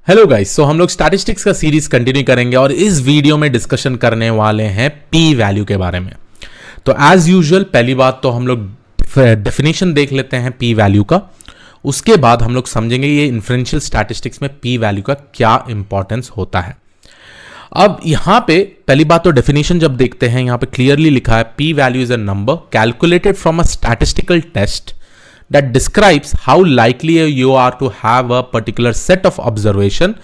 Hello guys, सो हम लोग statistics का सीरीज कंटिन्यू करेंगे और इस वीडियो में डिस्कशन करने वाले हैं पी वैल्यू के बारे में। तो एज यूजुअल पहली बात तो हम लोग डेफिनेशन देख लेते हैं पी वैल्यू का। उसके बाद हम लोग समझेंगे ये इन्फ्रेंशियल स्टैटिस्टिक्स में पी वैल्यू का क्या इंपॉर्टेंस होता है। अब यहां पे पहली बात तो डेफिनेशन जब देखते हैं, यहां पे क्लियरली लिखा है P value is a number calculated from a statistical test that describes how likely you are to have a particular set of observation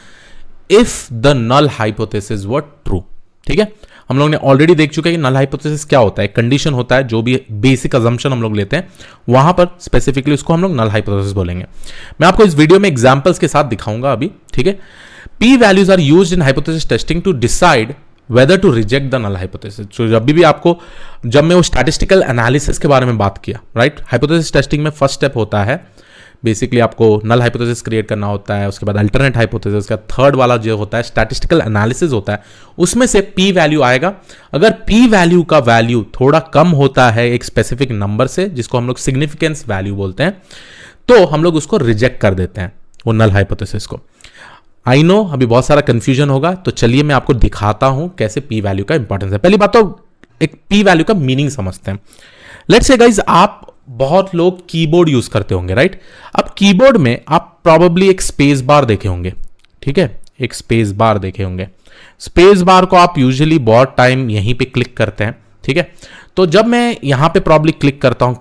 if the null hypothesis were true। ठीक है, हम लोग ने ऑलरेडी देख चुके हैं कि नल हाइपोथेसिस क्या होता है। कंडीशन होता है, जो भी बेसिक अजम्पशन हम लोग लेते हैं वहां पर स्पेसिफिकली उसको हम लोग नल हाइपोथेसिस बोलेंगे। मैं आपको इस वीडियो में एग्जांपल्स के साथ दिखाऊंगा अभी। ठीक है, P values are used in hypothesis testing to decide whether to reject the null hypothesis. तो जब मैं वो स्टैटिस्टिकल एनालिसिस के बारे में बात किया, राइट, हाइपोथेसिस टेस्टिंग में फर्स्ट स्टेप होता है बेसिकली आपको नल हाइपोथेसिस क्रिएट करना होता है। उसके बाद अल्टरनेट हाइपोथेसिस का थर्ड वाला जो होता है स्टैटिस्टिकल एनालिसिस होता है, उसमें से पी वैल्यू आएगा। अगर पी वैल्यू का वैल्यू थोड़ा कम होता है एक स्पेसिफिक नंबर से, जिसको हम लोग सिग्निफिकेंस वैल्यू बोलते हैं, तो हम लोग उसको रिजेक्ट कर देते हैं वो नल हाइपोथेसिस को। आई नो अभी बहुत सारा कंफ्यूजन होगा, तो चलिए मैं आपको दिखाता हूं कैसे पी वैल्यू का इंपॉर्टेंस है। पहली बात तो एक पी वैल्यू का मीनिंग समझते हैं। लेट्स से गाइस, आप बहुत लोग कीबोर्ड यूज करते होंगे, राइट। अब कीबोर्ड में आप प्रॉब्ली एक स्पेस बार देखे होंगे। ठीक है, एक स्पेस बार देखे होंगे। स्पेस बार को आप यूजुअली बहुत टाइम यहीं पे क्लिक करते हैं। ठीक है, तो जब मैं यहां पे प्रॉब्ली क्लिक करता हूं,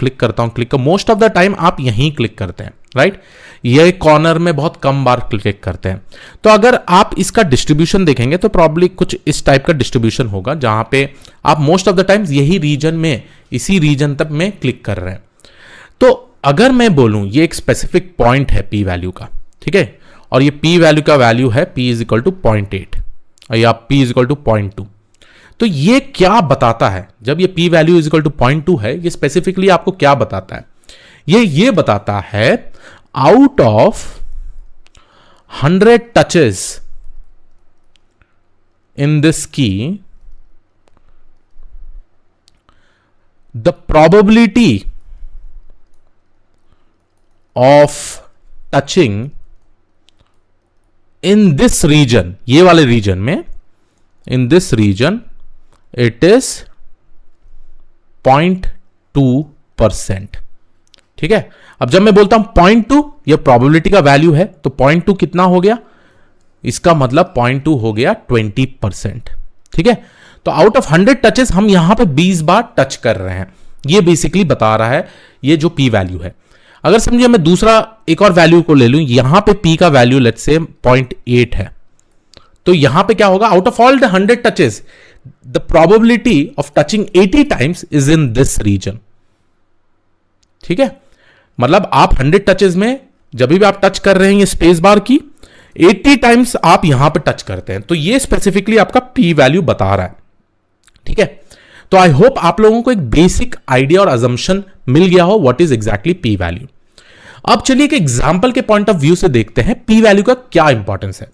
मोस्ट ऑफ द टाइम आप यहीं क्लिक करते हैं, राइट। ये कॉर्नर में बहुत कम बार क्लिक करते हैं। तो अगर आप इसका डिस्ट्रीब्यूशन देखेंगे तो प्रॉब्ली कुछ इस टाइप का डिस्ट्रीब्यूशन होगा, जहां पे आप मोस्ट ऑफ द टाइम्स यही रीजन में, इसी रीजन तक में क्लिक कर रहे हैं। तो अगर मैं बोलूं ये एक स्पेसिफिक पॉइंट है पी वैल्यू का, ठीक है, और ये पी वैल्यू का वैल्यू है p इज इक्वल टू 0.8 या p इज इक्वल टू 0.2, तो ये क्या बताता है? जब ये p value is equal to 0.2 है, ये स्पेसिफिकली आपको क्या बताता है? ये बताता है out of 100 touches in this key, the probability of touching in this region, ये वाले रीजन में, in this region it is 0.2%। ठीक है, अब जब मैं बोलता हूं 0.2, यह प्रोबेबिलिटी का वैल्यू है, तो 0.2 कितना हो गया? इसका मतलब 0.2 हो गया 20%। ठीक है, तो आउट ऑफ 100 टचेस हम यहां पे 20 बार टच कर रहे हैं। ये बेसिकली बता रहा है ये जो पी वैल्यू है। अगर समझिए मैं दूसरा एक और वैल्यू को ले लूं, यहां पे पी का वैल्यू लेट्स से 0.8 है, तो यहां पे क्या होगा? Out of all the 100 touches the probability of touching 80 times is in this region. ठीक है, मतलब आप 100 टचेस में जब भी आप टच कर रहे हैं ये स्पेस बार की, 80 टाइम्स आप यहां पे टच करते हैं, तो ये स्पेसिफिकली आपका पी वैल्यू बता रहा है। ठीक है, तो आई होप आप लोगों को एक बेसिक आइडिया और अजम्पशन मिल गया हो what is exactly P value. अब चलिए एक एग्जांपल के पॉइंट ऑफ व्यू से देखते हैं पी वैल्यू का क्या इंपॉर्टेंस है।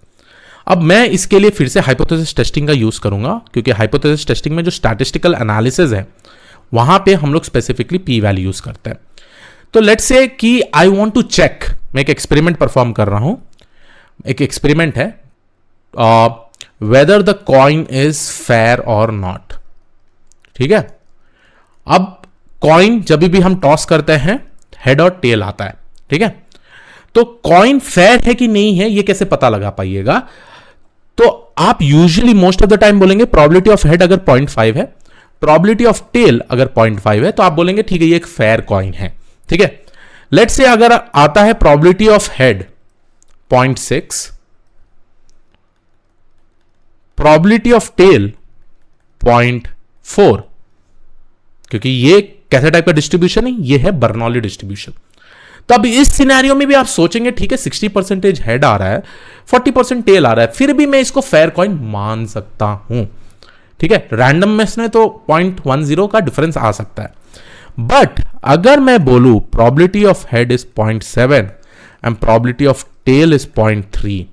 अब मैं इसके लिए फिर से हाइपोथेसिस टेस्टिंग का यूज करूंगा, क्योंकि हाइपोथेसिस टेस्टिंग में जो स्टैटिस्टिकल एनालिसिस है वहां पे हम लोग स्पेसिफिकली पी वैल्यू यूज करते हैं। तो लेट्स से कि आई वांट टू चेक, मैं एक एक्सपेरिमेंट परफॉर्म कर रहा हूं। एक एक्सपेरिमेंट है whether the coin is fair और नॉट। ठीक है, अब कॉइन जब भी हम टॉस करते हैं हेड और टेल आता है। ठीक है, तो कॉइन फेयर है कि नहीं है ये कैसे पता लगा पाइएगा? तो आप usually most of the time बोलेंगे प्रोबेबिलिटी ऑफ हेड अगर 0.5 है, प्रोबेबिलिटी ऑफ टेल अगर 0.5 है, तो आप बोलेंगे ठीक है ये एक फेयर कॉइन है। ठीक है, लेट्स से अगर आता है probability of head 0.6, probability of tail 0.4, क्योंकि ये कैसे टाइप का डिस्ट्रीब्यूशन है? ये है बर्नौली डिस्ट्रीब्यूशन। तो अब इस सिनेरियो में भी आप सोचेंगे ठीक है 60% हेड आ रहा है, 40% टेल आ रहा है, फिर भी मैं इसको फेयर कॉइन मान सकता हूं। ठीक है, रैंडमनेस में तो 0.10 का डिफरेंस आ सकता है, बट अगर मैं बोलूं probability of head is 0.7 and probability of tail is 0.3,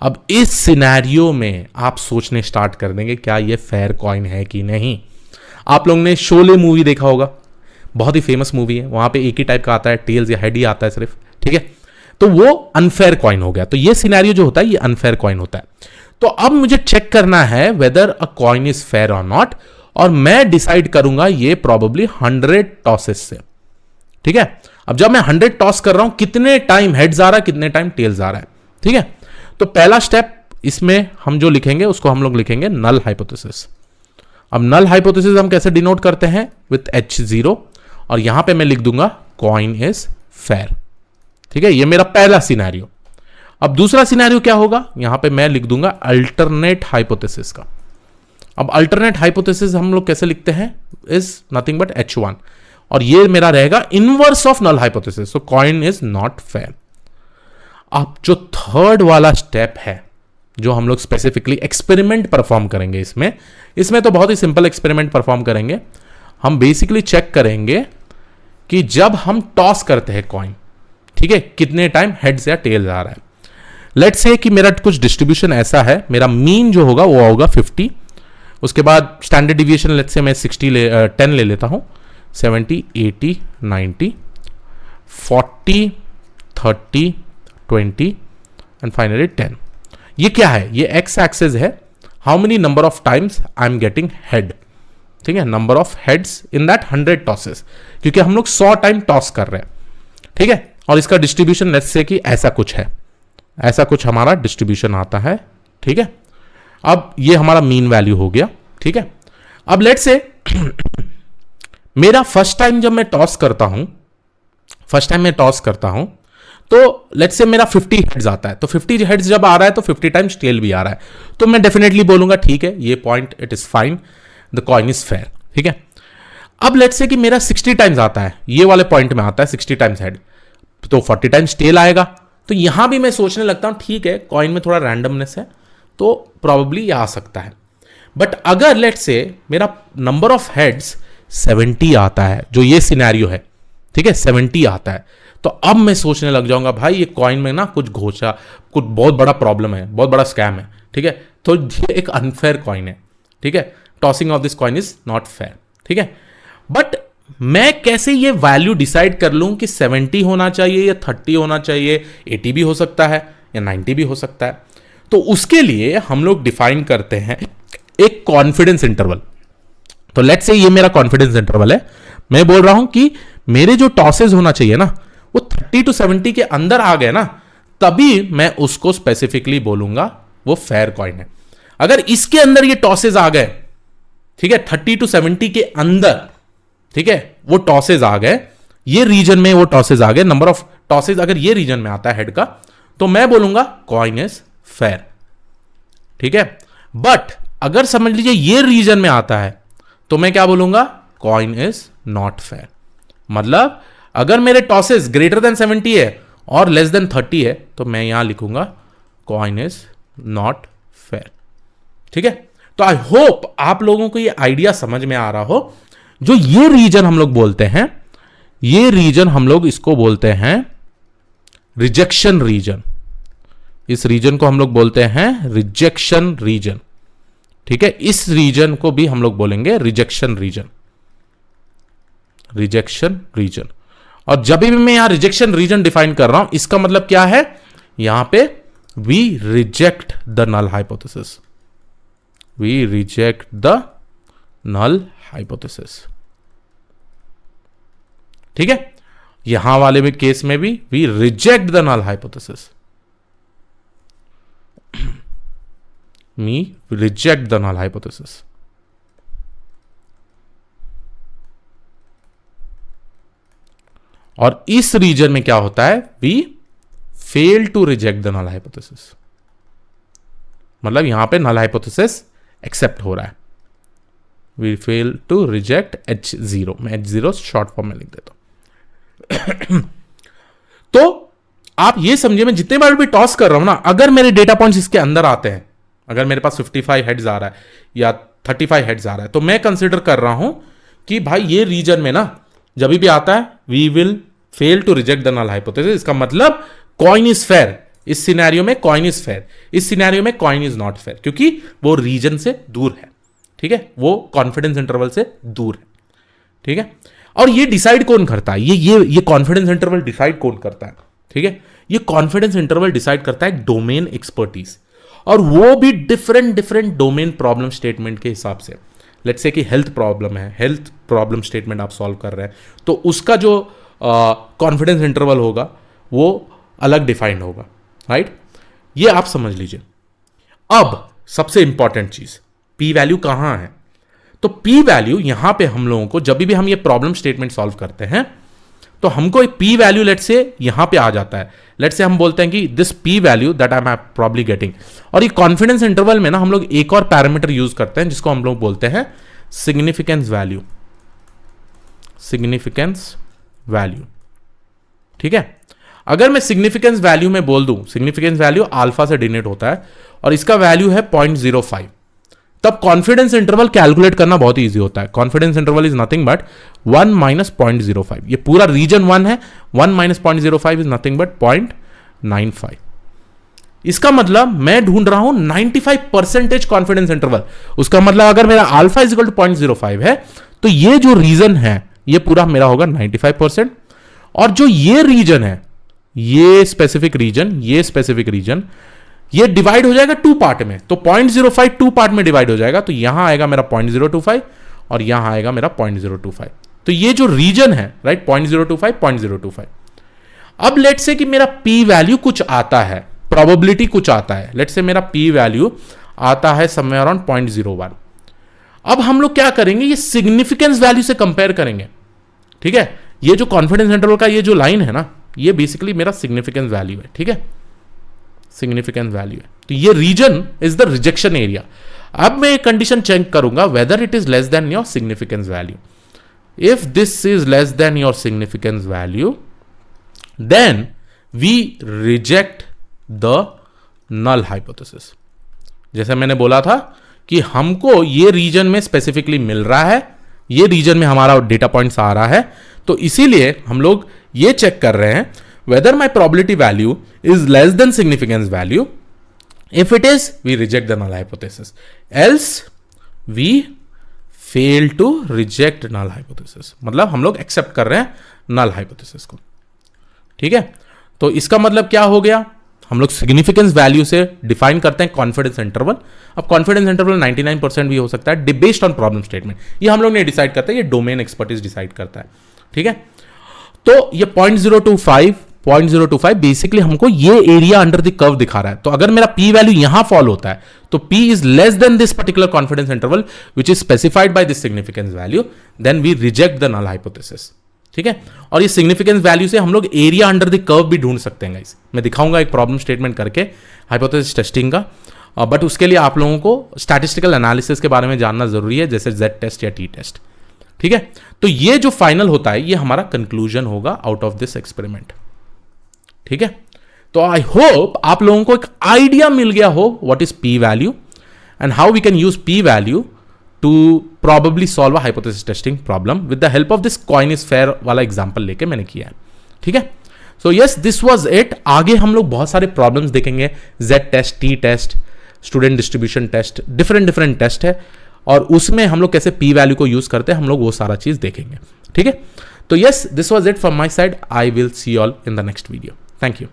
अब इस सिनेरियो में आप सोचने स्टार्ट कर देंगे क्या ये फेयर कॉइन है कि नहीं। आप लोगों ने शोले मूवी देखा होगा, बहुत ही फेमस मूवी है, वहां पे एक ही टाइप का आता है, टेल्स या हेड ही आता है सिर्फ। ठीक है, तो वो अनफेयर कॉइन हो गया। तो ये सिनेरियो जो होता है ये अनफेयर कॉइन होता है। तो अब मुझे चेक करना है weather a coin is fair और नॉट, और मैं डिसाइड करूंगा ये प्रोबेबली 100 टॉसेस से। ठीक है, अब जब मैं 100 टॉस कर रहा हूं कितने टाइम हेड्स आ रहा है, कितने टाइम टेल्स आ रहा है। ठीक है, तो पहला स्टेप इसमें हम जो लिखेंगे उसको हम लोग लिखेंगे नल हाइपोथेसिस। अब नल हाइपोथेसिस हम कैसे डिनोट करते हैं, विथ H0, और यहां पे मैं लिख दूंगा कॉइन इज फेयर। ठीक है, ये मेरा पहला सिनेरियो। अब दूसरा सिनेरियो क्या होगा, यहां पे मैं लिख दूंगा अल्टरनेट हाइपोथेसिस का। अब अल्टरनेट हाइपोथेसिस हम लोग कैसे लिखते हैं, इज नथिंग बट H1, और ये मेरा रहेगा inverse of null hypothesis, so coin is not fair. अब जो थर्ड वाला स्टेप है जो हम लोग स्पेसिफिकली एक्सपेरिमेंट परफॉर्म करेंगे, इसमें तो बहुत ही सिंपल एक्सपेरिमेंट परफॉर्म करेंगे। हम बेसिकली चेक करेंगे कि जब हम टॉस करते हैं कॉइन, ठीक है, कितने टाइम हेड्स या टेल्स आ रहा है। लेट्स से कि मेरा कुछ डिस्ट्रीब्यूशन ऐसा है, मेरा मीन जो होगा वो होगा 50, उसके बाद स्टैंडर्ड डिविएशन लेट्स से मैं 10 ले लेता हूं, 70, 80, 90, 40, 30, 20 एंड फाइनली 10। ये क्या है, ये एक्स एक्सिस है, how many number of times I am getting head. ठीक है, number of heads in that 100 tosses, क्योंकि हम लोग 100 टाइम टॉस कर रहे हैं। ठीक है, और इसका डिस्ट्रीब्यूशन लेट्स से कि ऐसा कुछ है, ऐसा कुछ हमारा डिस्ट्रीब्यूशन आता है। ठीक है, अब ये हमारा मीन वैल्यू हो गया। ठीक है, अब लेट्स से मेरा फर्स्ट टाइम जब मैं टॉस करता हूं, तो लेट्स से मेरा 50 हेड्स आता है। तो 50 हेड्स जब आ रहा है तो 50 टाइम्स टेल भी आ रहा है, तो मैं डेफिनेटली बोलूंगा ठीक है, ये point it is fine, the coin is fair. ठीक है, अब लेट्स से कि मेरा 60 टाइम्स आता है, ये वाले पॉइंट में आता है 60 टाइम्स हेड, तो 40 टाइम्स टेल आएगा। तो यहां भी मैं सोचने लगता हूं ठीक है, कॉइन में थोड़ा रैंडमनेस है, तो प्रॉब्ली ये आ सकता है। बट अगर लेट्स से मेरा नंबर ऑफ हेड्स 70 आता है, जो ये सिनेरियो है, ठीक है, 70 आता है, तो अब मैं सोचने लग जाऊंगा भाई ये कॉइन में ना कुछ बहुत बड़ा प्रॉब्लम है, बहुत बड़ा स्कैम है। ठीक है, तो ये एक अनफेयर कॉइन है। ठीक है, tossing of this coin is not fair. ठीक है, बट मैं कैसे ये वैल्यू डिसाइड कर लूं कि 70 होना चाहिए या 30 होना चाहिए, 80 भी हो सकता है या 90 भी हो सकता है। तो उसके लिए हम लोग डिफाइन करते हैं एक कॉन्फिडेंस इंटरवल। तो लेट्स से ये मेरा कॉन्फिडेंस इंटरवल है, मैं बोल रहा हूं कि मेरे जो टॉसेज होना चाहिए ना वो 30 to 70 के अंदर आ गए ना, तभी मैं उसको स्पेसिफिकली बोलूंगा वो फेयर कॉइन है। अगर इसके अंदर ये टॉसेज आ गए, ठीक है, 30 to 70 के अंदर, ठीक है, वो टॉसेज आ गए, ये रीजन में वो टॉसेज आ गए, नंबर ऑफ टॉसेज अगर ये रीजन में आता है हेड का, तो मैं बोलूंगा कॉइन इज फेयर। ठीक है, बट अगर समझ लीजिए ये रीजन में आता है, तो मैं क्या बोलूंगा, कॉइन इज नॉट फेयर। मतलब अगर मेरे टॉसेस ग्रेटर देन 70 है और लेस देन 30 है, तो मैं यहां लिखूंगा कॉइन इज नॉट फेयर। ठीक है, तो आई होप आप लोगों को ये आइडिया समझ में आ रहा हो। जो ये रीजन हम लोग बोलते हैं, ये रीजन हम लोग इसको बोलते हैं रिजेक्शन रीजन। इस रीजन को हम लोग बोलते हैं रिजेक्शन रीजन। ठीक है, इस रीजन को भी हम लोग बोलेंगे रिजेक्शन रीजन, रिजेक्शन रीजन। और जब भी मैं यहां रिजेक्शन रीजन डिफाइन कर रहा हूं, इसका मतलब क्या है, यहां पे we reject the null hypothesis, we reject the null hypothesis. ठीक है, यहां वाले में केस में भी we reject the null hypothesis, we reject the null hypothesis. और इस रीजन में क्या होता है, we fail to reject the null hypothesis, मतलब यहां पे नल हाइपोथेसिस एक्सेप्ट हो रहा है, we fail to reject H0, मैं H0 शॉर्ट फॉर्म में लिख देता हूं। तो आप ये समझिए, मैं जितने बार भी टॉस कर रहा हूं ना, अगर मेरे डेटा पॉइंट्स इसके अंदर आते हैं, अगर मेरे पास 55 हेड्स आ रहा है या 35 हेड्स आ रहा है, तो मैं कंसिडर कर रहा हूं कि भाई ये रीजन में ना जब भी आता है we will fail to reject the null hypothesis. इसका मतलब कॉइन इज फेयर, इस सिनेरियो में कॉइन इज फेयर, इस सिनेरियो में कॉइन इज नॉट फेयर, क्योंकि वो रीजन से दूर है। ठीक है, वो कॉन्फिडेंस इंटरवल से दूर है। ठीक है, और ये डिसाइड कौन करता है, ये कॉन्फिडेंस इंटरवल डिसाइड कौन करता है। ठीक है, ये कॉन्फिडेंस इंटरवल डिसाइड करता है डोमेन एक्सपर्टीज, और वो भी different different domain problem statement के हिसाब से। लेट्स से कि हेल्थ प्रॉब्लम है, हेल्थ प्रॉब्लम स्टेटमेंट आप सॉल्व कर रहे हैं, तो उसका जो कॉन्फिडेंस इंटरवल होगा वो अलग डिफाइंड होगा, राइट? ये आप समझ लीजिए। अब सबसे इंपॉर्टेंट चीज, पी वैल्यू कहां है? तो पी वैल्यू यहां पे हम लोगों को जब भी हम ये प्रॉब्लम स्टेटमेंट सॉल्व करते हैं तो हमको एक पी वैल्यू लेट्स से यहां पे आ जाता है। लेट्स से हम बोलते हैं कि this P value that I am probably getting, और ये कॉन्फिडेंस इंटरवल में ना हम लोग एक और पैरामीटर यूज करते हैं जिसको हम लोग बोलते हैं सिग्निफिकेंस वैल्यू। सिग्निफिकेंस वैल्यू, ठीक है? अगर मैं सिग्निफिकेंस वैल्यू में बोल दूं, सिग्निफिकेंस वैल्यू अल्फा से डिनोट होता है और इसका वैल्यू है 0.05, तब कॉन्फिडेंस इंटरवल कैलकुलेट करना बहुत इजी होता है। Confidence interval is nothing but 1 minus 0.05। ये पूरा रीजन 1 है, 1 माइनस 0.05 इज नथिंग बट 0.95। इसका मतलब मैं ढूंढ रहा हूं 95% कॉन्फिडेंस इंटरवल। उसका मतलब अगर मेरा अल्फा इज इक्वल टू 0.05 है तो ये जो रीजन है ये पूरा मेरा होगा 95%, और जो ये रीजन है, ये स्पेसिफिक रीजन ये डिवाइड हो जाएगा 2 पार्ट में। तो 0.05 2 पार्ट में डिवाइड हो जाएगा, तो यहां आएगा मेरा 0.025 और यहां आएगा मेरा 0.025। तो ये जो रीजन है, राइट, 0.025। अब लेट्स से कि मेरा पी वैल्यू कुछ आता है, प्रोबेबिलिटी कुछ आता है, लेट्स से मेरा पी वैल्यू आता है समवेयर अराउंड 0.01। अब हम लोग क्या करेंगे, ये सिग्निफिकेंस वैल्यू से कंपेयर करेंगे, ठीक है? ये जो कॉन्फिडेंस इंटरवल का ये जो लाइन है ना, ये बेसिकली मेरा सिग्निफिकेंस वैल्यू है, ठीक है? सिग्निफिकेंस वैल्यू है। तो ये region is the rejection area. अब मैं एक कंडीशन चेक करूंगा whether it is less than your significance value. If this is less than your significance value then we reject the null hypothesis. जैसे मैंने बोला था कि हमको ये रीजन में स्पेसिफिकली मिल रहा है, ये रीजन में हमारा डेटा पॉइंट्स आ रहा है, तो इसीलिए हम लोग ये चेक कर रहे हैं whether my probability value is less than significance value. If it is, we reject the null hypothesis. Else, we fail to reject null hypothesis. मतलब हम लोग एक्सेप्ट कर रहे हैं null hypothesis को, ठीक है? तो इसका मतलब क्या हो गया, हम लोग सिग्निफिकेंस वैल्यू से डिफाइन करते हैं कॉन्फिडेंस इंटरवल। अब कॉन्फिडेंस इंटरवल 99% भी हो सकता है, बेस्ड ऑन प्रॉब्लम स्टेटमेंट। ये हम लोग ने डिसाइड करते हैं, ये डोमेन एक्सपर्टीज डिसाइड करता है, ठीक है? तो ये 0.025 बेसिकली हमको ये एरिया अंडर द कर्व दिखा रहा है। तो अगर मेरा पी वैल्यू यहां फॉल होता है तो P is less than this particular confidence interval which is specified by this significance value, then we reject the null hypothesis, ठीक है? और ये सिग्निफिकेंस वैल्यू से हम लोग एरिया अंडर द कर्व भी ढूंढ सकते हैं गाइस। मैं दिखाऊंगा एक प्रॉब्लम स्टेटमेंट करके हाइपोथेसिस टेस्टिंग का, बट उसके लिए आप लोगों को स्टैटिस्टिकल एनालिसिस के बारे में जानना जरूरी है, जैसे जेड टेस्ट या टी टेस्ट, ठीक है? तो ये जो फाइनल होता है ये हमारा कंक्लूजन होगा आउट ऑफ दिस एक्सपेरिमेंट, ठीक है? तो आई होप आप लोगों को एक आइडिया मिल गया हो what is P value and how we can use P value to probably solve a hypothesis testing problem with the help of this coin is fair वाला एग्जांपल लेके मैंने किया है, ठीक है? So yes, this was it. आगे हम लोग बहुत सारे प्रॉब्लम्स देखेंगे, Z test, T test, student distribution test, different test है, और उसमें हम लोग कैसे पी वैल्यू को यूज करते हैं हम लोग वो सारा चीज देखेंगे, ठीक है? तो yes, this was it from my side. I will see you all in the next video. Thank you.